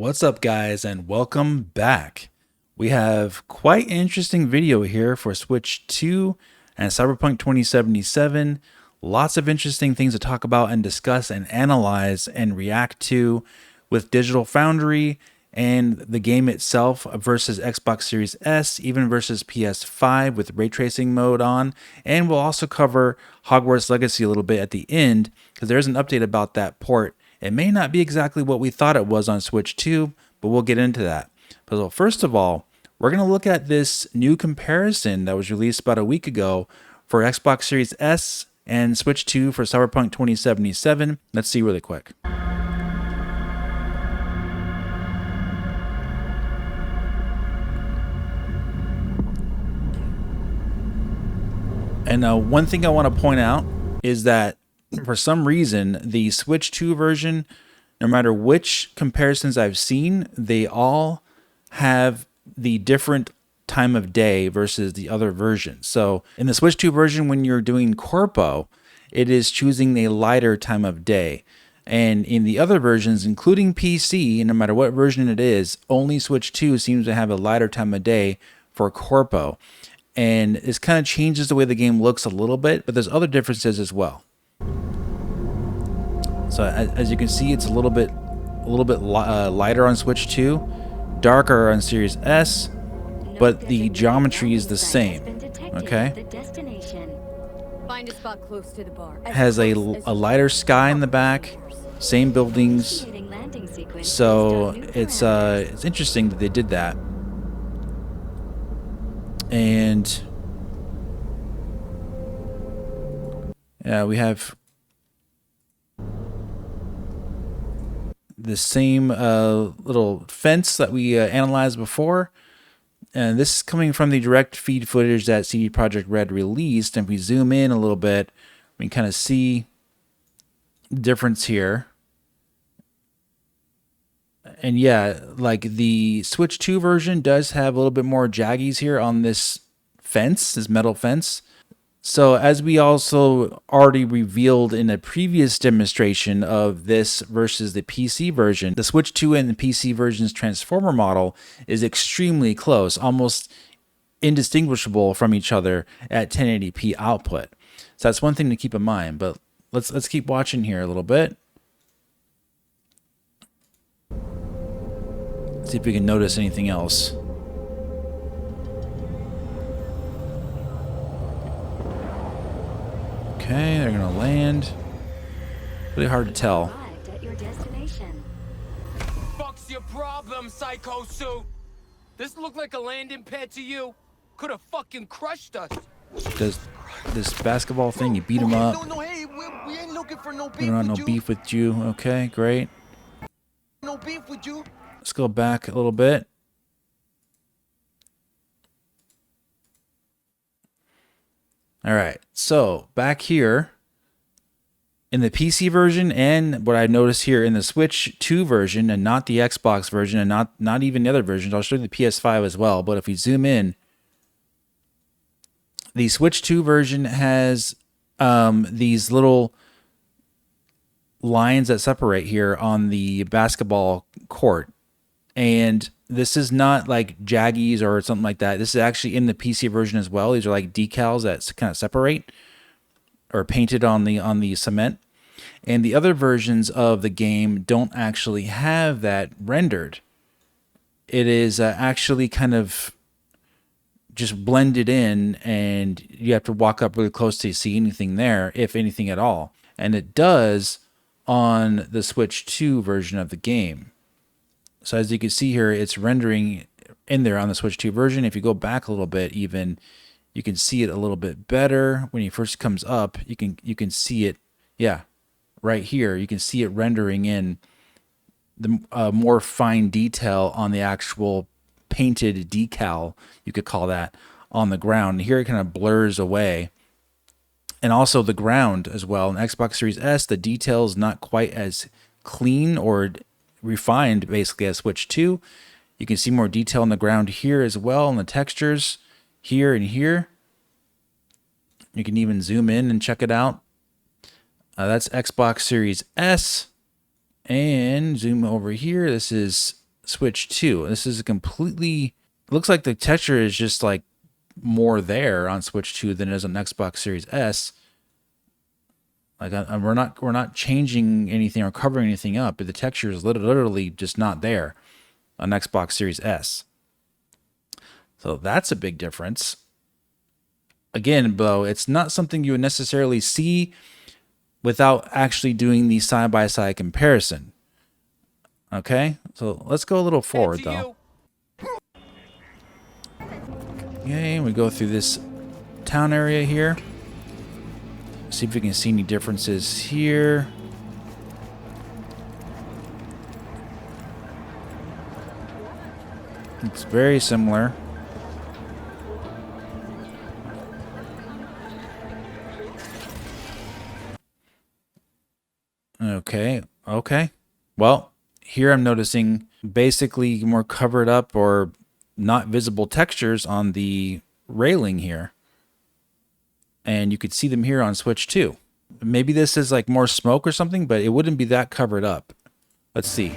What's up, guys, and welcome back. We have quite an interesting video here for Switch 2 and Cyberpunk 2077. Lots of interesting things to talk about and discuss and analyze and react to with Digital Foundry and the game itself versus Xbox Series S, even versus PS5 with ray tracing mode on. And we'll also cover Hogwarts Legacy a little bit at the end because there's an update about that port. It may not be exactly what we thought it was on Switch 2, but we'll get into that. But first of all, we're going to look at this new comparison that was released about a week ago for Xbox Series S and Switch 2 for Cyberpunk 2077. Let's see really quick. And one thing I want to point out is that for some reason, the Switch 2 version, no matter which comparisons I've seen, they all have the different time of day versus the other version. So in the Switch 2 version, when you're doing Corpo, it is choosing a lighter time of day. And in the other versions, including PC, no matter what version it is, only Switch 2 seems to have a lighter time of day for Corpo. And this kind of changes the way the game looks a little bit, but there's other differences as well. So as you can see, it's a little bit lighter on Switch 2, darker on Series S, but the geometry is the same. Okay. Find a spot close to the bar. It has a lighter sky in the back, same buildings. So it's interesting that they did that. And yeah, we have the same little fence that we analyzed before. And this is coming from the direct feed footage that CD Projekt Red released. And if we zoom in a little bit, we can kind of see the difference here. And yeah, like the Switch 2 version does have a little bit more jaggies here on this fence, this metal fence. So as we also already revealed in a previous demonstration of this versus the PC version, the Switch 2 and the PC version's transformer model is extremely close, almost indistinguishable from each other at 1080p output. So that's one thing to keep in mind, but let's keep watching here a little bit. See if we can notice anything else. Okay, they're gonna land. Really hard to tell. Fuck's your problem, Psycho Suit? This look like a landing pad to you? Could have fucking crushed us. Does this basketball thing, you beat him up? No, hey, we ain't looking for no beef We don't have with no you. beef with you. Okay, great. No beef with you. Let's go back a little bit. All right, so back here in the PC version, and what I noticed here in the Switch 2 version, and not the Xbox version, and not even the other versions. I'll show you the PS5 as well. But if we zoom in, the Switch 2 version has these little lines that separate here on the basketball court. And this is not like jaggies or something like that. This is actually in the PC version as well. These are like decals that kind of separate or painted on the cement. And the other versions of the game don't actually have that rendered. It is actually kind of just blended in, and you have to walk up really close to see anything there, if anything at all. And it does on the Switch 2 version of the game. So as you can see here, it's rendering in there on the Switch 2 version. If you go back a little bit, even you can see it a little bit better. When it first comes up, you can see it, yeah, right here. You can see it rendering in the more fine detail on the actual painted decal, you could call that, on the ground. Here it kind of blurs away. And also the ground as well. In Xbox Series S, the detail is not quite as clean or refined basically as Switch 2. You can see more detail on the ground here as well, and the textures here and here. You can even zoom in and check it out. That's Xbox Series S. And zoom over here. This is Switch 2. This is a completely, looks like the texture is just like more there on Switch 2 than it is on Xbox Series S. Like we're not changing anything or covering anything up, but the texture is literally just not there on Xbox Series S. So that's a big difference. Again, though, it's not something you would necessarily see without actually doing the side-by-side comparison. Okay, so let's go a little forward, though. Okay, we go through this town area here. See if we can see any differences here. It's very similar. Okay. Well, here I'm noticing basically more covered up or not visible textures on the railing here. And you could see them here on Switch 2. Maybe this is like more smoke or something, but it wouldn't be that covered up. Let's see.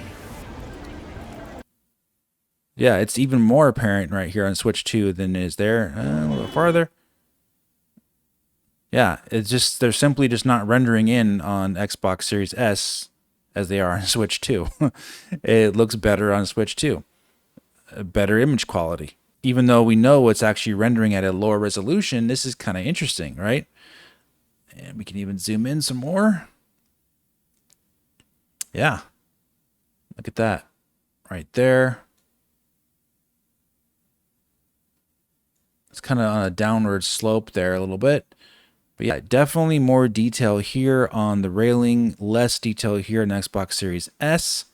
Yeah, it's even more apparent right here on Switch 2 than it is there. A little farther. Yeah, it's just, they're simply just not rendering in on Xbox Series S as they are on Switch 2. It looks better on Switch 2. A better image quality. Even though we know it's actually rendering at a lower resolution, this is kind of interesting, right? And we can even zoom in some more. Yeah. Look at that. Right there. It's kind of on a downward slope there a little bit. But yeah, definitely more detail here on the railing, less detail here in Xbox Series S.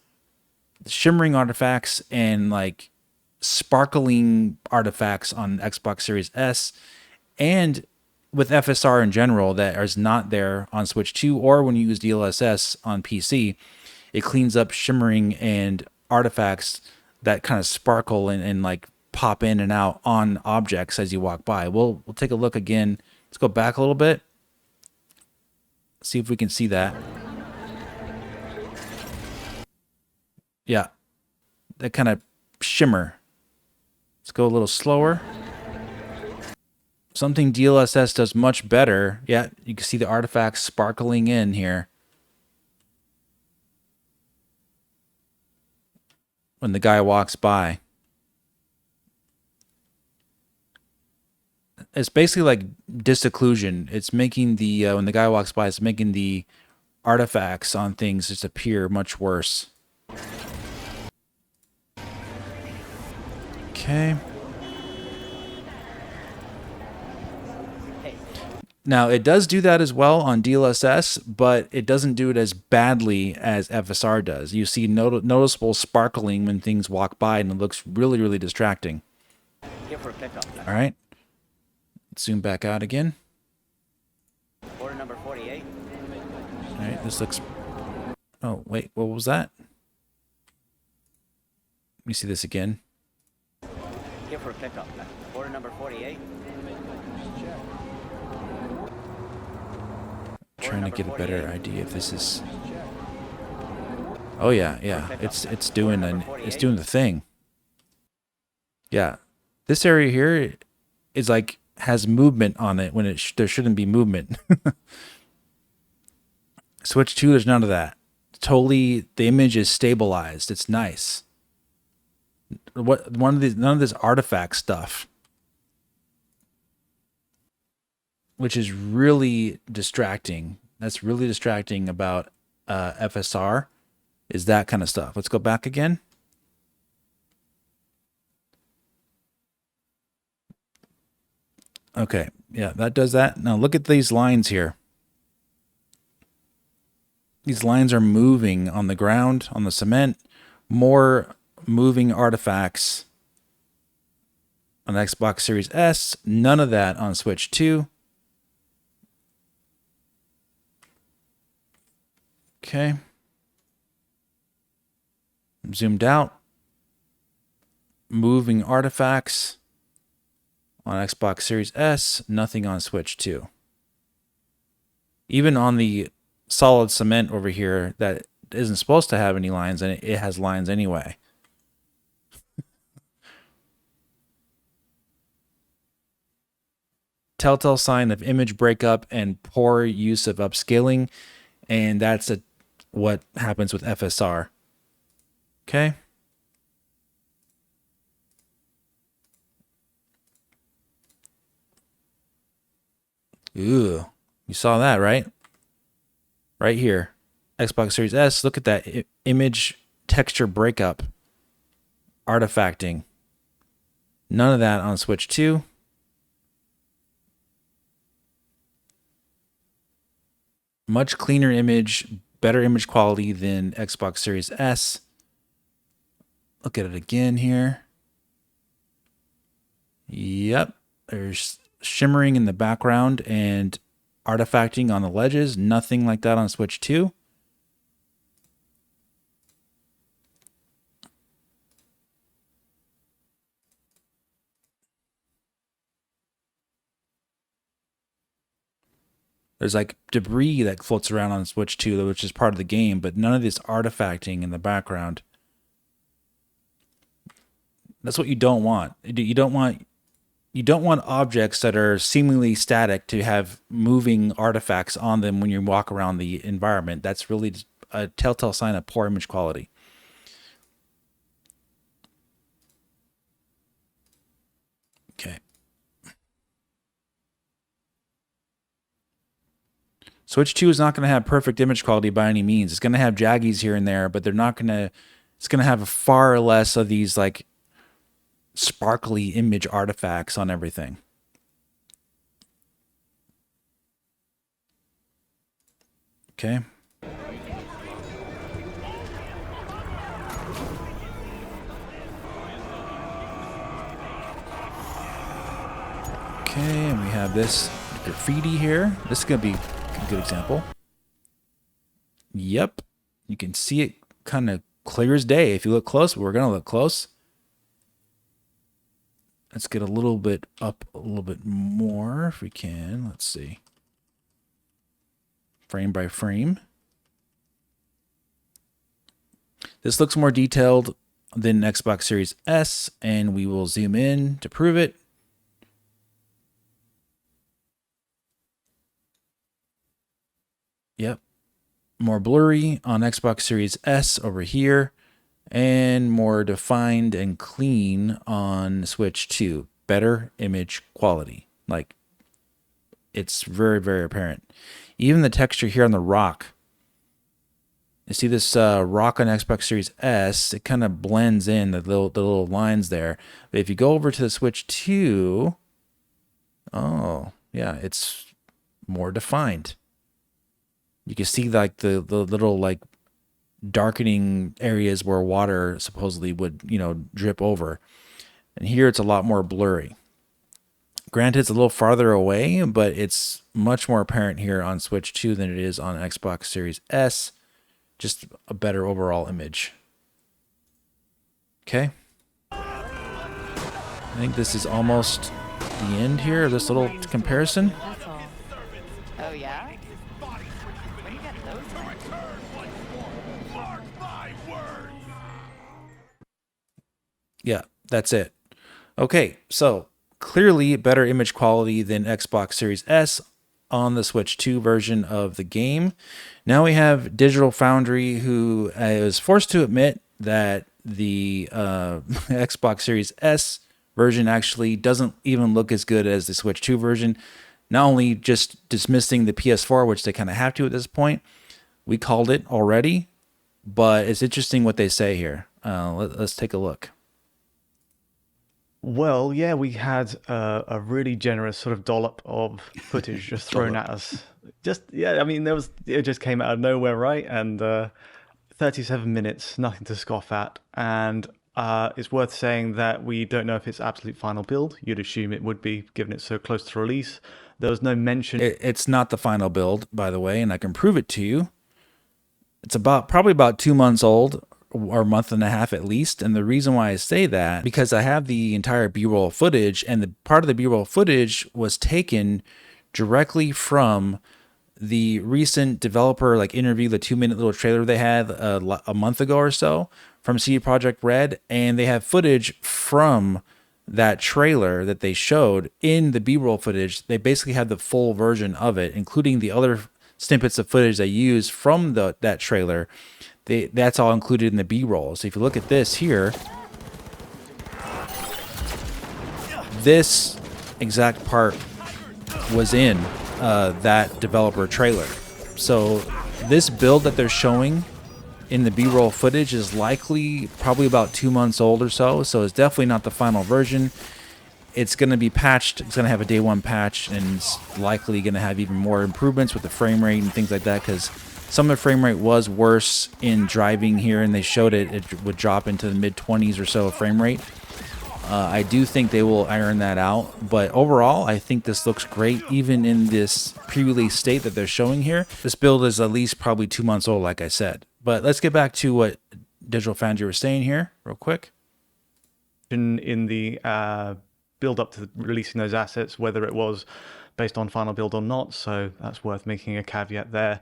The shimmering artifacts and like sparkling artifacts on Xbox Series S, and with FSR in general that is not there on Switch 2 or when you use DLSS on PC. It cleans up shimmering and artifacts that kind of sparkle and like pop in and out on objects as you walk by. We'll take a look again. Let's go back a little bit. See if we can see that. Yeah. That kind of shimmer. Let's go a little slower. Something DLSS does much better. Yeah, you can see the artifacts sparkling in here. When the guy walks by. It's basically like disocclusion. It's making the, when the guy walks by, it's making the artifacts on things just appear much worse. Okay. Now, it does do that as well on DLSS, but it doesn't do it as badly as FSR does. You see noticeable sparkling when things walk by, and it looks really, really distracting. All right. Let's zoom back out again. Order number 48. All right, this looks... Oh, wait, what was that? Let me see this again. Here for pickup. Order number 48. Trying to get a better idea if this is... Oh yeah, it's doing the thing. Yeah, this area here is like has movement on it when there shouldn't be movement. Switch 2, there's none of that. Totally, the image is stabilized. It's nice. None of this artifact stuff, which is really distracting. That's really distracting about FSR, is that kind of stuff. Let's go back again. Okay, yeah, that does that. Now look at these lines here. These lines are moving on the ground, on the cement. More moving artifacts on Xbox Series S. None of that on Switch 2. Okay. Zoomed out. Moving artifacts on Xbox Series S. Nothing on Switch 2. Even on the solid cement over here that isn't supposed to have any lines, and it has lines anyway. telltale sign of image breakup and poor use of upscaling, and that's what happens with FSR. Okay. Ooh, you saw that, right? Right here. Xbox Series S, look at that image texture breakup. Artifacting. None of that on Switch 2. Much cleaner image, better image quality than Xbox Series S. Look at it again here. Yep, there's shimmering in the background and artifacting on the ledges. Nothing like that on Switch 2. There's like debris that floats around on Switch 2, which is part of the game, but none of this artifacting in the background. That's what you don't want. You don't want objects that are seemingly static to have moving artifacts on them when you walk around the environment. That's really a telltale sign of poor image quality. Okay. Switch 2 is not going to have perfect image quality by any means. It's going to have jaggies here and there, but they're not going to, it's going to have far less of these like sparkly image artifacts on everything. Okay. Okay, and we have this graffiti here. This is going to be a good example. Yep. You can see it kind of clear as day if you look close. We're going to look close. Let's get a little bit up a little bit more if we can. Let's see. Frame by frame. This looks more detailed than Xbox Series S, and we will zoom in to prove it. Yep. More blurry on Xbox Series S over here, and more defined and clean on Switch 2. Better image quality. Like, it's very, very apparent. Even the texture here on the rock. You see this rock on Xbox Series S, it kind of blends in the little lines there. But if you go over to the Switch 2, oh, yeah, it's more defined. You can see like the little like darkening areas where water supposedly would, drip over. And here it's a lot more blurry. Granted, it's a little farther away, but it's much more apparent here on Switch 2 than it is on Xbox Series S. Just a better overall image. Okay. I think this is almost the end here of this little comparison. That's all. Oh, yeah? Where do you get those from? Yeah, that's it. Okay, so clearly better image quality than Xbox Series S on the Switch 2 version of the game. Now we have Digital Foundry, who was forced to admit that the Xbox Series S version actually doesn't even look as good as the Switch 2 version. Not only just dismissing the PS4, which they kind of have to at this point. We called it already, but it's interesting what they say here. Let's take a look. Well, yeah, we had a really generous sort of dollop of footage just thrown at us. I mean, it just came out of nowhere, right? And 37 minutes, nothing to scoff at. And it's worth saying that we don't know if it's absolute final build. You'd assume it would be, given it's so close to release. There was no mention. It's not the final build, by the way, and I can prove it to you. It's probably about 2 months old, or a month and a half at least. And the reason why I say that, because I have the entire B-roll footage, and the part of the B-roll footage was taken directly from the recent developer interview, the 2-minute little trailer they had a month ago or so from CD Projekt Red, and they have footage from that trailer that they showed in the B-roll footage, they basically had the full version of it, including the other snippets of footage they used from that trailer. That's all included in the B-roll. So if you look at this here, this exact part was in that developer trailer. So this build that they're showing in the B-roll footage is likely probably about 2 months old or so. So it's definitely not the final version. It's going to be patched. It's going to have a day one patch, and it's likely going to have even more improvements with the frame rate and things like that, because some of the frame rate was worse in driving here, and they showed it would drop into the mid-20s or so of frame rate. I do think they will iron that out, but overall, I think this looks great, even in this pre-release state that they're showing here. This build is at least probably 2 months old, like I said. But let's get back to what Digital Foundry was saying here, real quick. In the build up to releasing those assets, whether it was based on final build or not, so that's worth making a caveat there.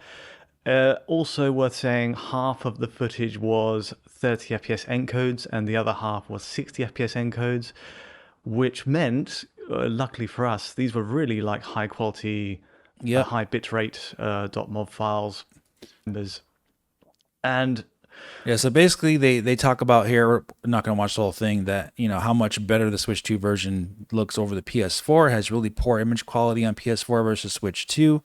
Also worth saying, half of the footage was 30 FPS encodes and the other half was 60 FPS encodes, which meant, luckily for us, these were really like high quality, high bitrate .mov files. And yeah, so basically they talk about here, we're not going to watch the whole thing, that, you know, how much better the Switch 2 version looks over the PS4. It has really poor image quality on PS4 versus Switch 2.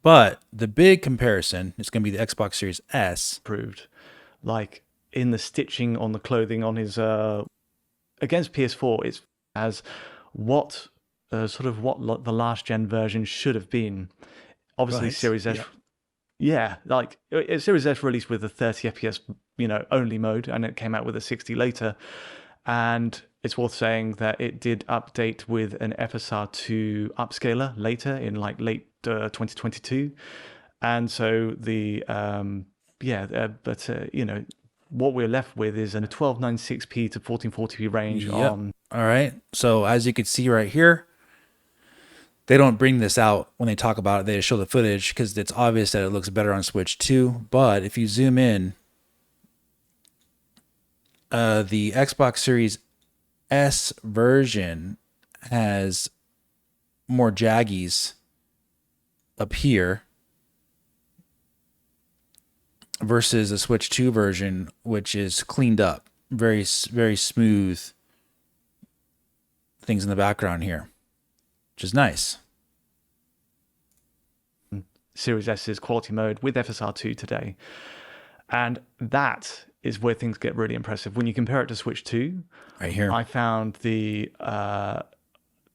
But the big comparison is going to be the Xbox Series S. Improved, like in the stitching on the clothing on his against PS4, it's as what sort of what the last gen version should have been. Obviously, Right. Series S, like Series S released with a 30 FPS, only mode, and it came out with a 60 later. And it's worth saying that it did update with an FSR2 upscaler later in like late 2022, and so what we're left with is a 1296p to 1440p range on. All right. So as you can see right here, they don't bring this out when they talk about it. They just show the footage because it's obvious that it looks better on Switch 2. But if you zoom in, the Xbox Series S version has more jaggies up here versus a Switch 2 version, which is cleaned up, very smooth things in the background here, which is nice. Series S's quality mode with FSR2 today, and that is where things get really impressive when you compare it to Switch 2. Right here, I found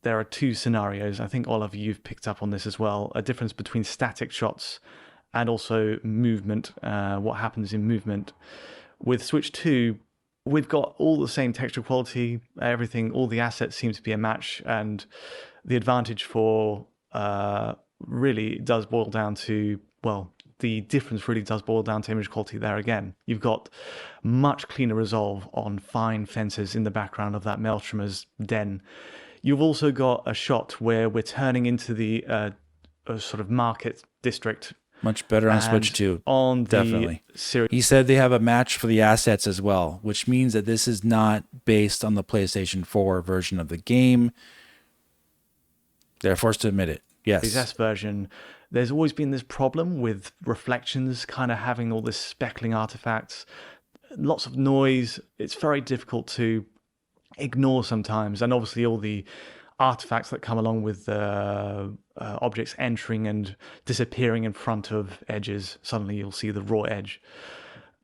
there are two scenarios. I think all of you've picked up on this as well. A difference between static shots and also movement, what happens in movement. With Switch 2, we've got all the same texture quality, everything, all the assets seem to be a match, and the advantage for really does boil down to, the difference really does boil down to image quality there again. You've got much cleaner resolve on fine fences in the background of that maelstrom's den. You've also got a shot where we're turning into the sort of market district. much better on Switch 2. On the Definitely. Series, He said they have a match for the assets as well, which means that this is not based on the PlayStation 4 version of the game. They're forced to admit it. Yes. S version, there's always been this problem with reflections kind of having all this speckling artifacts, lots of noise. It's very difficult to ignore sometimes, and obviously all the artifacts that come along with objects entering and disappearing in front of edges. Suddenly you'll see the raw edge.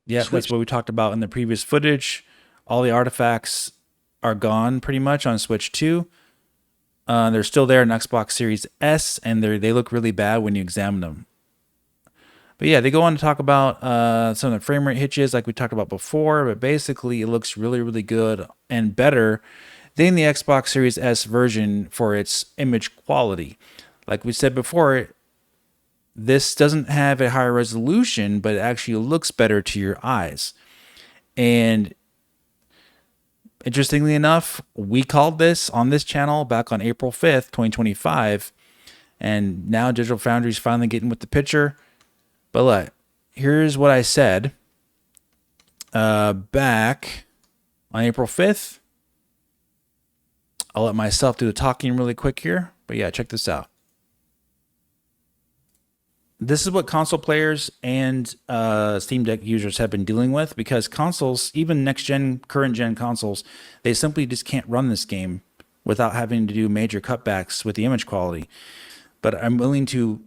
Yeah, that's what we talked about in the previous footage. All the artifacts are gone pretty much on Switch 2. They're still there in Xbox Series S, and they look really bad when you examine them. But yeah, they go on to talk about some of the frame rate hitches like we talked about before, but basically it looks really, really good and better than the Xbox Series S version for its image quality. Like we said before, this doesn't have a higher resolution, but it actually looks better to your eyes. And interestingly enough, we called this on this channel back on April 5th, 2025, and now Digital Foundry is finally getting with the picture. But look, here's what I said back on April 5th. I'll let myself do the talking really quick here. But yeah, check this out. This is what console players and Steam Deck users have been dealing with, because consoles, even next-gen, current-gen consoles, they simply just can't run this game without having to do major cutbacks with the image quality. But I'm willing to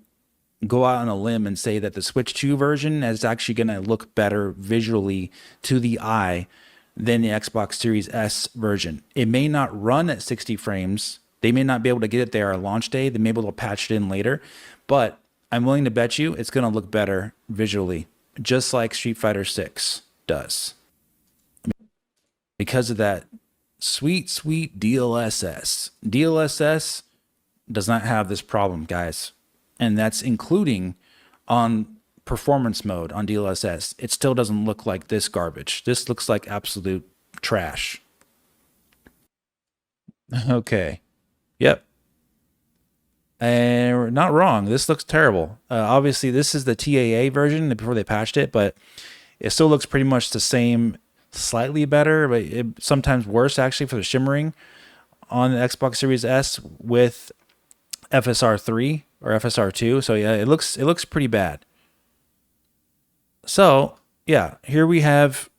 go out on a limb and say that the Switch 2 version is actually going to look better visually to the eye than the Xbox Series S version. It may not run at 60 frames. They may not be able to get it there on launch day. They may be able to patch it in later. But I'm willing to bet you it's going to look better visually, just like Street Fighter 6 does. Because of that sweet, sweet DLSS. DLSS does not have this problem, guys. And that's including on performance mode on DLSS. It still doesn't look like this garbage. This looks like absolute trash. Okay. Yep. And we're not wrong. This looks terrible. Obviously, this is the TAA version before they patched it, but it still looks pretty much the same, slightly better, but sometimes worse actually for the shimmering on the Xbox Series S with FSR 3 or FSR 2. So yeah, it looks pretty bad. So yeah, here we have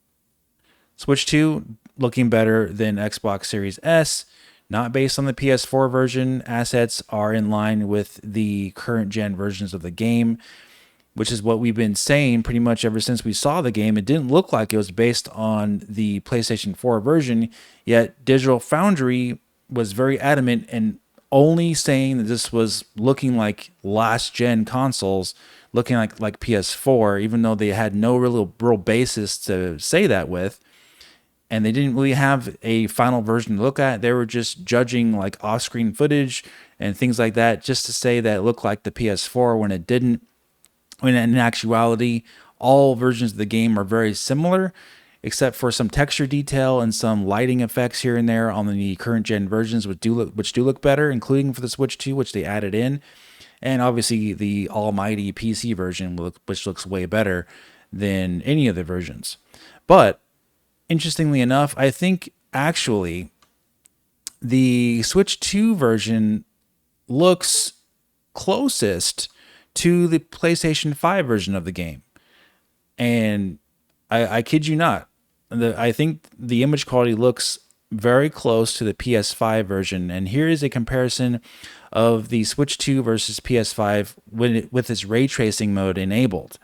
Switch 2 looking better than Xbox Series S. Not based on the PS4 version. Assets are in line with the current gen versions of the game, which is what we've been saying pretty much ever since we saw the game. It didn't look like it was based on the PlayStation 4 version, yet Digital Foundry was very adamant and only saying that this was looking like last gen consoles, looking like PS4, even though they had no real basis to say that with. And they didn't really have a final version to look at. They were just judging like off-screen footage and things like that, just to say that it looked like the PS4 when it didn't. When in actuality, all versions of the game are very similar, except for some texture detail and some lighting effects here and there on the current gen versions, which do look better, including for the Switch 2, which they added in, and obviously the almighty PC version, which looks way better than any of the versions. But interestingly enough, I think actually the Switch 2 version looks closest to the PlayStation 5 version of the game. And I kid you not, I think the image quality looks very close to the PS5 version. And here is a comparison of the Switch 2 versus PS5 with its ray tracing mode enabled.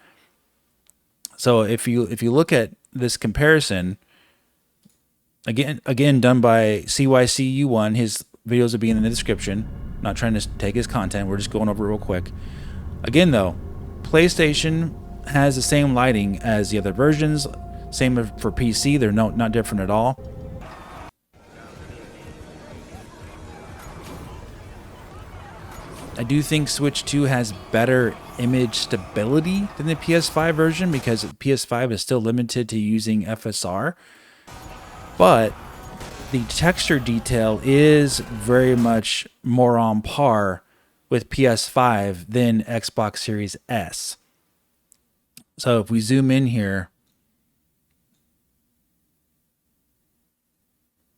So if you look at this comparison, Again, done by CYCU1. His videos will be in the description. I'm not trying to take his content. We're just going over it real quick. Again, though, PlayStation has the same lighting as the other versions. Same for PC. They're not different at all. I do think Switch 2 has better image stability than the PS5 version, because PS5 is still limited to using FSR. But the texture detail is very much more on par with PS5 than Xbox Series S. So if we zoom in here,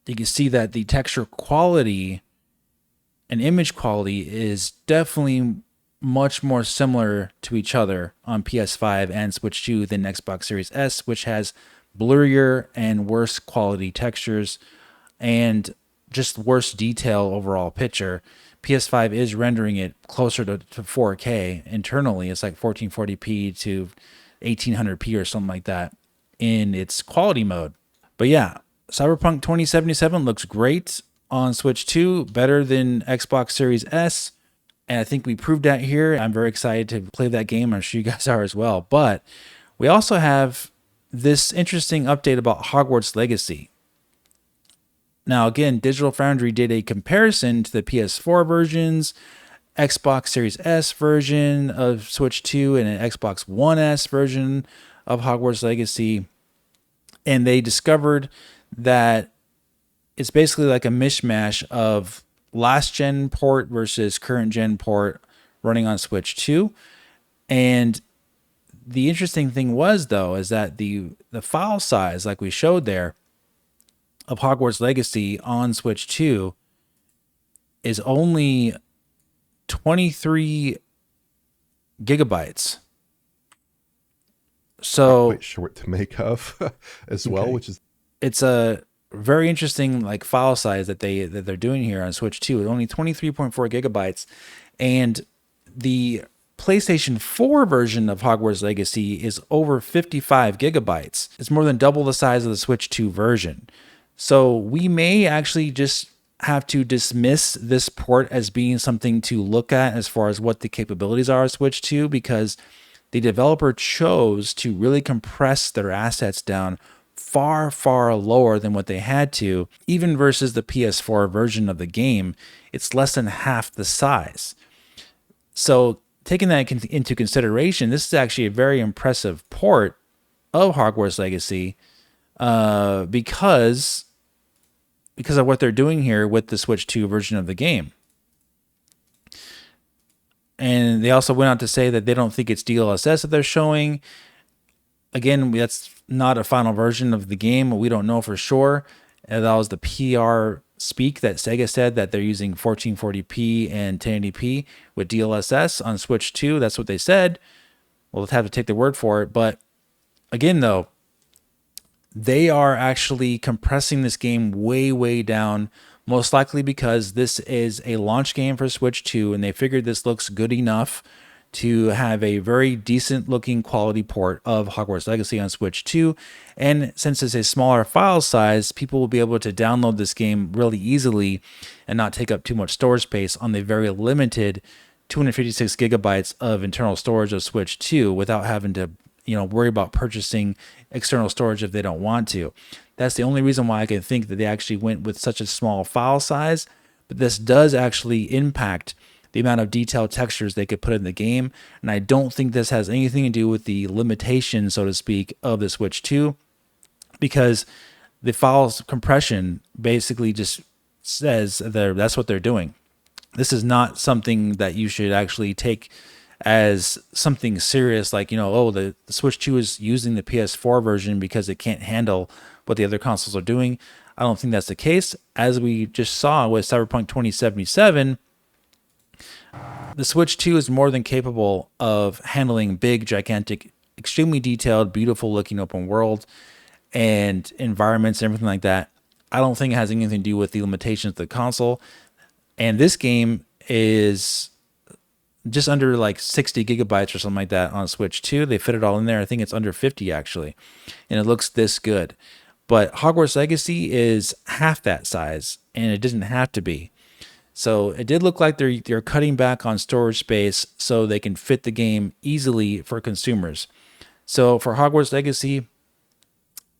you can see that the texture quality and image quality is definitely much more similar to each other on PS5 and Switch 2 than Xbox Series S, which has blurrier and worse quality textures and just worse detail overall picture. PS5 is rendering it closer to 4K internally. It's like 1440p to 1800p or something like that in its quality mode. But yeah, Cyberpunk 2077 looks great on Switch 2, better than Xbox Series S. And I think we proved that here. I'm very excited to play that game. I'm sure you guys are as well. But we also have this interesting update about Hogwarts Legacy. Now, again, Digital Foundry did a comparison to the PS4 versions, Xbox Series S version of Switch 2, and an Xbox One S version of Hogwarts Legacy. And they discovered that it's basically like a mishmash of last gen port versus current gen port running on Switch 2. And the interesting thing was, though, is that the file size, like we showed there, of Hogwarts Legacy on Switch 2 is only 23 gigabytes. So Quite sure what to make of as well, Okay. which is it's a very interesting like file size that they're doing here on Switch 2. It's only 23.4 gigabytes, and the PlayStation 4 version of Hogwarts Legacy is over 55 gigabytes. It's more than double the size of the Switch 2 version. So we may actually just have to dismiss this port as being something to look at as far as what the capabilities are of Switch 2, because the developer chose to really compress their assets down far, far lower than what they had to. Even versus the PS4 version of the game, it's less than half the size. So taking that into consideration, this is actually a very impressive port of Hogwarts Legacy because of what they're doing here with the Switch 2 version of the game. And they also went on to say that they don't think it's DLSS that they're showing. Again, that's not a final version of the game. We don't know for sure. And that was the PR speak that Sega said that they're using 1440p and 1080p with DLSS on Switch 2. That's what they said. We'll have to take their word for it. But again, though, they are actually compressing this game way, way down, most likely because this is a launch game for Switch 2, and they figured this looks good enough to have a very decent looking quality port of Hogwarts Legacy on Switch 2. And since it's a smaller file size, people will be able to download this game really easily and not take up too much storage space on the very limited 256 gigabytes of internal storage of Switch 2 without having to worry about purchasing external storage if they don't want to. That's the only reason why I can think that they actually went with such a small file size. But this does actually impact the amount of detailed textures they could put in the game. And I don't think this has anything to do with the limitation, so to speak, of the Switch 2, because the file compression basically just says that's what they're doing. This is not something that you should actually take as something serious, like, the Switch 2 is using the PS4 version because it can't handle what the other consoles are doing. I don't think that's the case. As we just saw with Cyberpunk 2077, the Switch 2 is more than capable of handling big, gigantic, extremely detailed, beautiful looking open world and environments and everything like that. I don't think it has anything to do with the limitations of the console. And this game is just under like 60 gigabytes or something like that on Switch 2. They fit it all in there. I think it's under 50 actually. And it looks this good. But Hogwarts Legacy is half that size, and it doesn't have to be. So it did look like they're cutting back on storage space so they can fit the game easily for consumers. So for Hogwarts Legacy,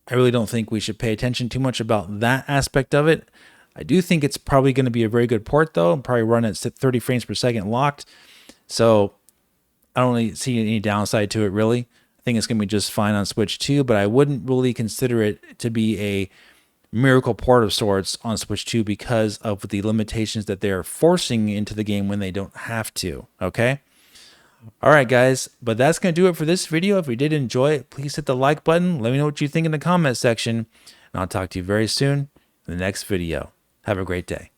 I really don't think we should pay attention too much about that aspect of it. I do think it's probably going to be a very good port, though. Probably run at 30 frames per second locked. So I don't really see any downside to it, really. I think it's going to be just fine on Switch 2, but I wouldn't really consider it to be a miracle port of sorts on Switch 2 because of the limitations that they're forcing into the game when they don't have to, okay? All right, guys, but that's going to do it for this video. If you did enjoy it, please hit the like button. Let me know what you think in the comment section, and I'll talk to you very soon in the next video. Have a great day.